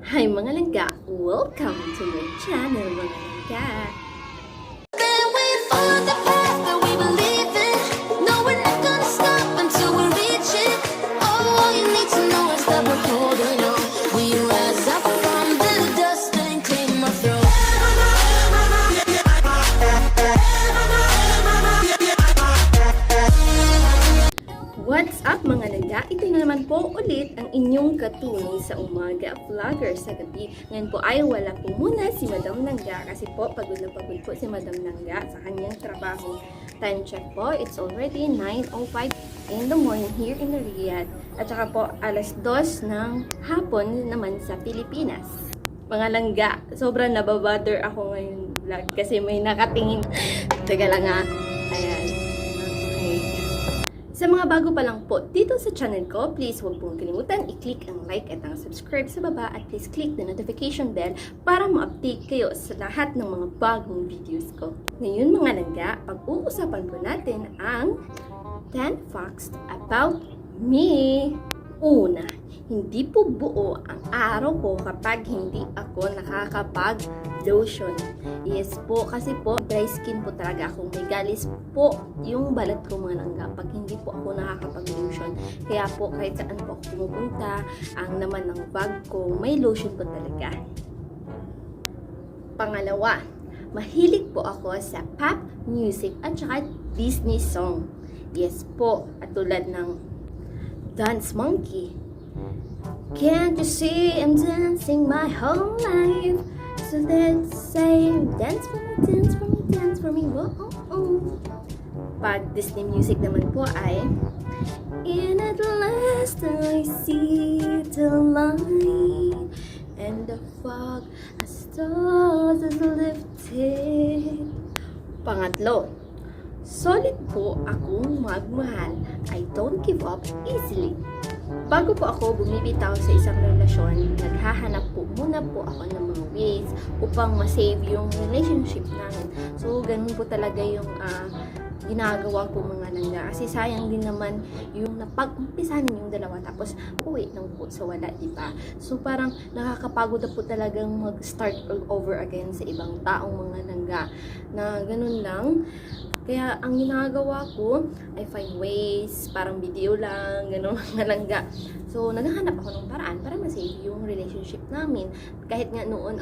Hi mga langga! Welcome to my channel mga langga! What's up mga langga? Ito na naman po ulit ang inyong katunay sa umaga vlogger sa gabi. Ngayon po ay wala po muna si Madam Langga kasi po pagod na pagod po si Madam Langga sa kanyang trabaho. Time check po, it's already 9:05 in the morning here in Riyadh. At saka po alas 2 ng hapon naman sa Pilipinas. Mga langga, sobrang nababother ako ngayon vlog kasi may nakatingin. Teka lang ha. Ayan. Sa mga bago pa lang po dito sa channel ko, please huwag pong kalimutan i-click ang like at ang subscribe sa baba at please click the notification bell para ma-update kayo sa lahat ng mga bagong videos ko. Ngayon mga langga, pag-uusapan po natin ang 10 facts about me. Una, hindi po buo ang araw ko kapag hindi ako nakakapag-lotion. Yes po, kasi po dry skin po talaga ako. May galis po yung balat ko mga langga pag hindi po ako nakakapag-lotion. Kaya po kahit saan po ako pumupunta, ang naman ng bag ko, may lotion po talaga. Pangalawa, mahilig po ako sa pop music at saka Disney song. Yes po, at tulad ng Dance Monkey. Can't you see I'm dancing my whole life? So let's say dance for me, dance for me, dance for me. Whoa, oh, oh. Pag Disney music naman po ay in at last I see the light and the fog as stars is lifted. Pangatlo, solid po akong magmahal. I don't give up easily. Bago po ako bumibitaw sa isang relasyon, naghahanap po muna po ako ng mga ways upang ma-save yung relationship namin. So, ganun po talaga yung ginagawa ko mga langga. Kasi sayang din naman yung napag-umpisahan yung dalawa tapos uwi lang po sa wala, diba? So, parang nakakapagod na po talagang mag-start all over again sa ibang taong mga langga na ganun lang. Kaya ang ginagawa ko, I find ways, parang video lang, gano'n mga langga. So, naghahanap ako ng paraan para ma-save yung relationship namin. Kahit nga noon,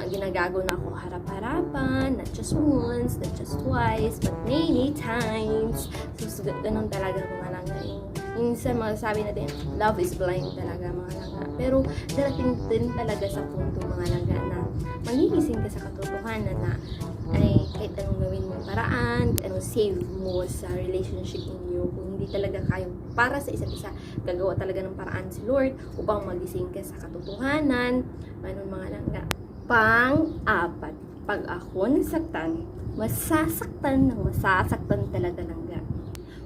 ginagago na ako harap-harapan, not just once, not just twice, but many times. So, gano'n talaga mga langga. Minsan masasabi natin, love is blind talaga mga langga. Pero, darating din talaga sa punto mga langga na magigising ka sa katotohanan na ay kahit anong gawin mong paraan, anong save mo sa relationship ninyo, kung hindi talaga kayo para sa isa't isa, gagawa talaga ng paraan si Lord upang magising ka sa katotohanan. Ganun mga langga. Pang-apat, pag ako nasaktan, masasaktan talaga langga.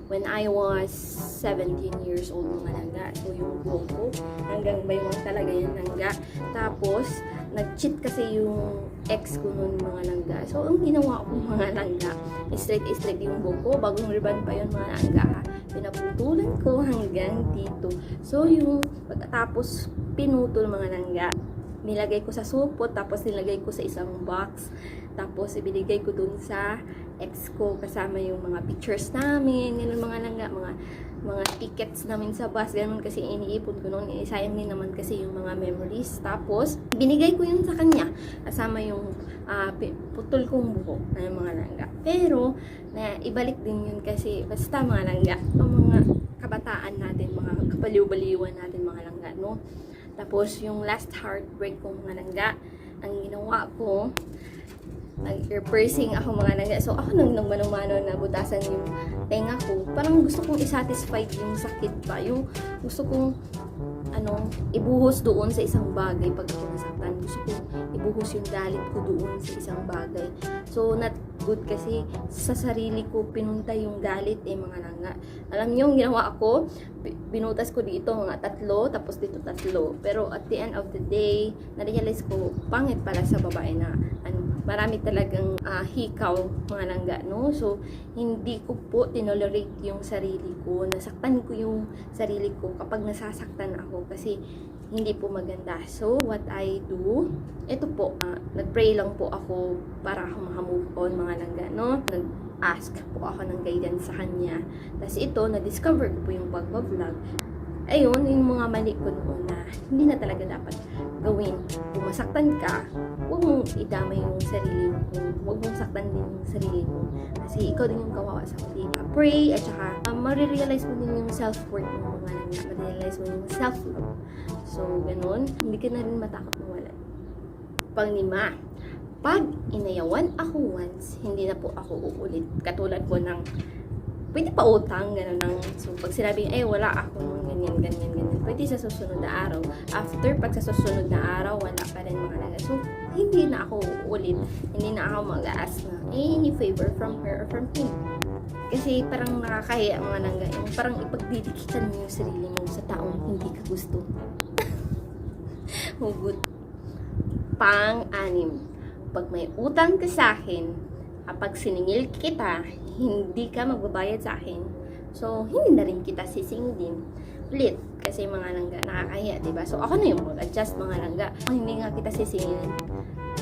When I was 17 years old mga langga, so yung buhok ko, hanggang baywang talaga yan langga. Tapos, nag-cheat kasi yung ex ko noon mga langga. So, ang ginawa ko mga langga, straight yung buhok ko, bagong ribbon pa yun mga langga. Pinaputulan ko hanggang dito. So, yung pagkatapos pinutol mga langga, nilagay ko sa supot, tapos nilagay ko sa isang box, tapos ibinigay ko dun sa ex ko kasama yung mga pictures namin, ganun mga langga, mga tickets namin sa bus, ganun kasi iniipon ko noon, sayang din naman kasi yung mga memories. Tapos binigay ko yun sa kanya kasama yung putol kong buhok na mga langga. Pero na ibalik din yun kasi basta mga langga, ang mga kabataan natin, mga kapaliw-baliwan natin mga langga, no? Tapos yung last heartbreak ko mga langga, ang ginawa ko, nag-ear-piercing ako mga langga. So ako nang mano-mano na butasan yung tenga ko. Parang gusto kong i-satisfy yung sakit pa. Yung gusto kong ibuhos doon sa isang bagay pag ako nasaktan. Gusto kong ibuhos yung galit ko doon sa isang bagay. So not good kasi sa sarili ko pinunta yung galit mga langga. Alam niyo yung ginawa ko, binutas ko dito mga 3, tapos dito 3. Pero at the end of the day, na-realize ko, pangit pala sa babae na marami talagang hikaw, mga langga, no? So, hindi ko po tinolerate yung sarili ko. Nasaktan ko yung sarili ko kapag nasasaktan ako kasi hindi po maganda. So, what I do, ito po, nag-pray lang po ako para ako makamove on, mga langga, no? Nag-ask po ako ng guidance sa kanya. Tapos ito, na-discover ko po yung pag-vlog. Ayun, yung mga mali ko noon na hindi na talaga dapat gawin. Kung masaktan ka, huwag mong idamay yung sarili mo. Huwag mong saktan din yung sarili mo. Kasi ikaw din yung kawawa sa huli. Pray at saka marirealize mo din yung self-worth mo, mga langga. Marirealize mo yung self-love. So, ganun. Hindi ka na rin matakot mawala. Pang-lima, pag inayawan ako once, hindi na po ako uulit. Katulad po ng pwede pa utang, gano'n lang. So, pag sinabing, wala ako nung ganyan. Pwede sa susunod na araw. After, pag sa susunod na araw, wala pa rin mga langga. So, hindi na ako ulit. Hindi na ako mag-ask na any favor from her or from him. Kasi parang nakakahiya, mga langga. Yung parang ipagdidikitan mo yung sarili mo sa taong hindi ka gusto. Hugot. Pang-anim. Pag may utang ka sa akin, kapag siningil kita, hindi ka magbabayad sa akin. So, hindi na rin kita sisingilin ulit. Kasi mga langga, nakakahiya, diba? So, ako na yung mag-adjust, mga langga. Hindi nga kita sisingilin.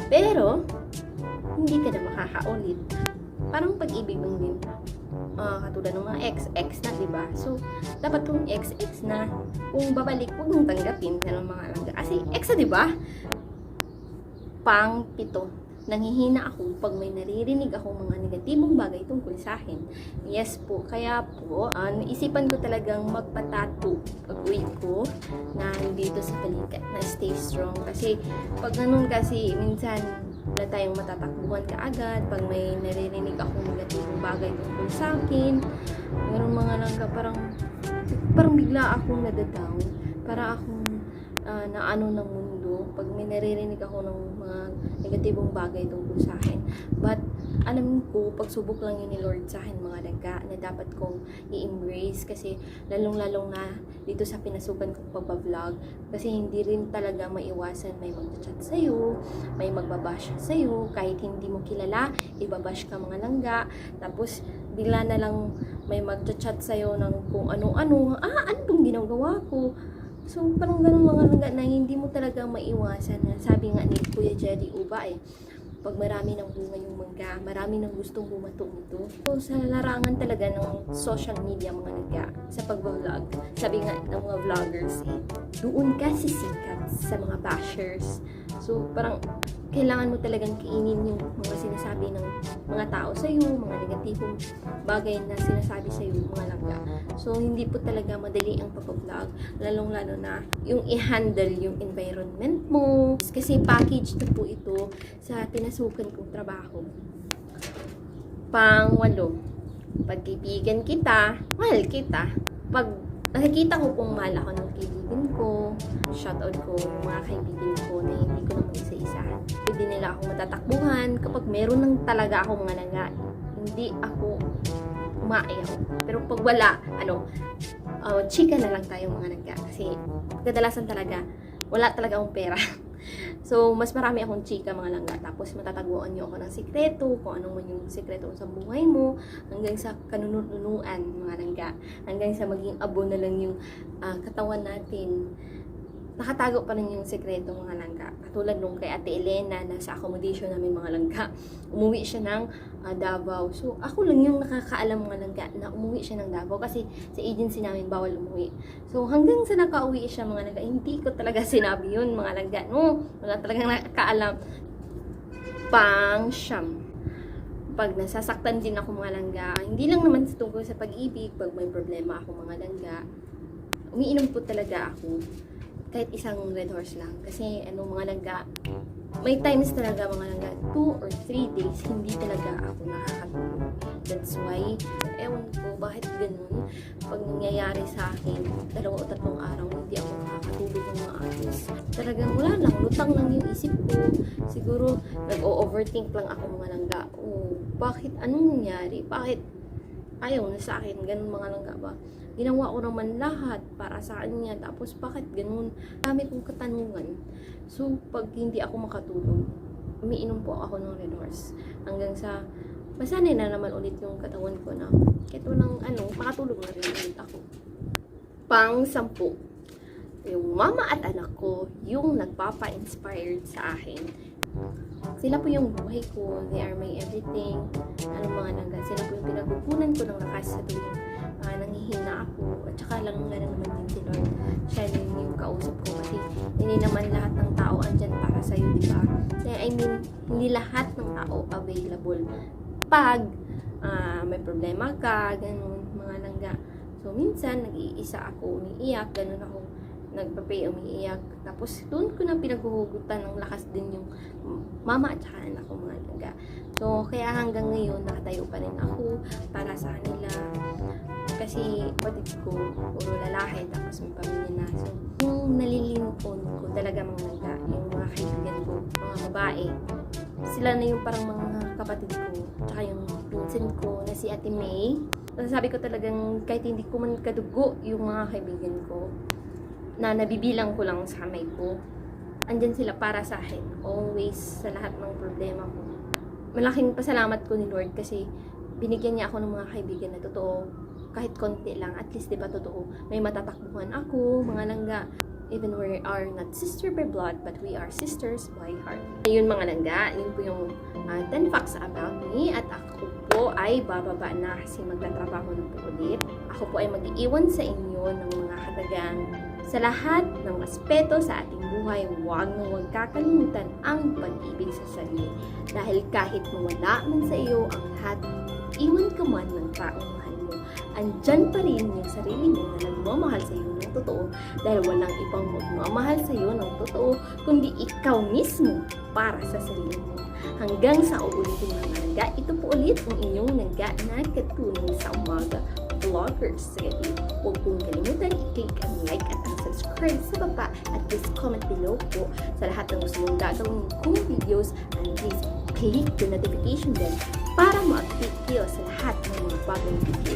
Pero, hindi ka na makakaulit. Parang pag-ibig mo din. Katulad ng mga ex na, diba? So, dapat kung ex na, kung babalik, huwag mong tanggapin. Ganun, mga langga. Kasi, ex na, diba? Pang-pito. Nanghihina ako pag may naririnig ako mga negatibong bagay tungkol sa akin. Yes po, kaya po, naisipan ko talagang magpatato pag-uwi ko na dito sa balikat na stay strong. Kasi pag ganun kasi, minsan wala tayong matatakbuhan kaagad. Pag may naririnig akong negatibong bagay tungkol sa akin, ganun mga langga, parang bigla akong nadadown. Para akong naano ng mundo pag may naririnig ako ng mga negatibong bagay tungkol sa akin. But alam ko, pagsubok lang yun ni Lord sa akin, mga langga, na dapat kong i-embrace kasi lalong-lalong na dito sa pinasukan kong pagbablog kasi hindi rin talaga maiwasan may mag-chat sa'yo, may magbabash sa'yo, kahit hindi mo kilala, ibabash ka, mga langga. Tapos bigla na lang may mag-chat sa'yo ng kung ano-ano, ano bang ginagawa ko? So, parang ganun, mga langga, na hindi mo talaga maiwasan. Sabi nga ni Kuya Jerry Uba, pag marami ng bunga yung mangga, marami nang gustong bumato nito. So, sa larangan talaga ng social media, mga langga, sa pag-vlog, sabi nga ng mga vloggers, doon ka sisikat sa mga bashers. So, parang kailangan mo talagang kainin yung mga sinasabi ng mga tao sa iyo, mga negatibong bagay na sinasabi sa iyo, mga langga. So, hindi po talaga madali ang pag-vlog, lalong-lalo na yung i-handle yung environment mo. Kasi package na po ito sa pinasukan kong trabaho. Pang-walo, pagkaibigan kita, mahal kita. Pag nakikita ko kung mahal ako ng kaibigan ko, shoutout ko yung mga kaibigan ko na hindi ko naman isa-isa. Pwede nila akong matatakbuhan kapag meron lang talaga akong mga langga. Hindi ako umaayaw. Pero pag wala, chika na lang tayo, mga langga. Kasi kadalasan talaga, wala talaga akong pera. So, mas marami akong chika, mga langga. Tapos, matataguan niyo ako ng sikreto, kung ano man yung sikreto sa buhay mo, hanggang sa kanununuan, mga langga. Hanggang sa maging abo na lang yung katawan natin. Nakatago pa rin yung sikreto, mga langga. Katulad nung kay Ate Elena, nasa accommodation namin, mga langga. Umuwi siya ng Davao. So, ako lang yung nakakaalam, mga langga, na umuwi siya ng Davao kasi sa agency namin bawal umuwi. So, hanggang sa nakauwi siya, mga langga, hindi ko talaga sinabi yun, mga langga. No, wala talagang nakakaalam. Pang-siyam. Pag nasasaktan din ako, mga langga, hindi lang naman tungkol sa pag-ibig, pag may problema ako, mga langga, umiinom po talaga ako. Kahit isang Red Horse lang. Kasi, mga langga, may times talaga, mga langga, 2 or 3 days, hindi talaga ako nakakatulog. That's why, ewan ko, bakit ganun? Pag nangyayari sa akin, 2 o 3 araw, hindi ako nakakatulog ng maayos. Talagang wala lang, lutang lang yung isip ko. Siguro, nag-o-overthink lang ako, mga langga. Bakit? Anong nangyari? Bakit ayaw na sa akin? Ganun, mga langga ba? Ginawa ko naman lahat para sa kanya. Tapos, bakit ganun? Dami kong katanungan. So, pag hindi ako makatulog, umiinom po ako ng Red Horse. Hanggang sa masanay na naman ulit yung katawan ko na kahit walang makatulog na rin ulit ako. Pang-10. Yung mama at anak ko, yung nagpapa-inspired sa akin. Sila po yung buhay ko. They are my everything. Sila po yung pinagkukunan ko ng lakas sa tuwing nanghihina ako. At saka lang naman din si Lord. Siya yung kausap ko kasi hindi naman lahat ng tao andyan para sa'yo, di ba? I mean, hindi lahat ng tao available. Pag may problema ka, ganun, mga langga. So, minsan, nag-iisa ako, umiiyak, ganun ako, nagpapay, umiiyak. Tapos, doon ko na pinaghuhugutan ng lakas din yung mama at saka anak ko, mga langga. So, kaya hanggang ngayon, nakatayo pa rin ako para sa kanila. Kasi, kapatid ko, puro lalaki, tapos may pamilya na. So, yung nalilingkon ko talaga mga langga, yung mga kaibigan ko, mga babae, sila na yung parang mga kapatid ko. Tsaka yung pinsan ko na si Ate May. Sabi ko talagang kahit hindi ko man kadugo yung mga kaibigan ko, na nabibilang ko lang sa kamay ko, andyan sila para sa akin. Always sa lahat ng problema ko. Malaking pasalamat ko ni Lord kasi binigyan niya ako ng mga kaibigan na totoo. Kahit konti lang, at least diba totoo. May matatakbuhan ako, mga langga. Even we are not sister by blood, but we are sisters by heart. Ayun mga langga, yun po yung 10 facts about me. At ako po ay bababa na kasi magtatrabaho na po ulit. Ako po ay mag-iiwan sa inyo ng mga katagang sa lahat ng aspeto sa ating buhay. Huwag kakalimutan ang pag-ibig sa sarili. Dahil kahit mawala man sa iyo ang lahat, iwan ka man ng taong mahal mo, andyan pa rin yung sarili mo na nagmamahal sa iyo ng totoo, dahil walang ibang magmamahal sa iyo ng totoo kundi ikaw mismo para sa sarili mo. Hanggang sa uulitin mga langga, ito po ulit ang inyong langga na katulong sa umaga vloggers. Sige, huwag pong kalimutan i-click ang like at ang subscribe sa baba at please comment below po sa lahat ng gusto mong gagawin kong videos, and please click the notification bell para ma-update kayo sa lahat ng mga bagong video.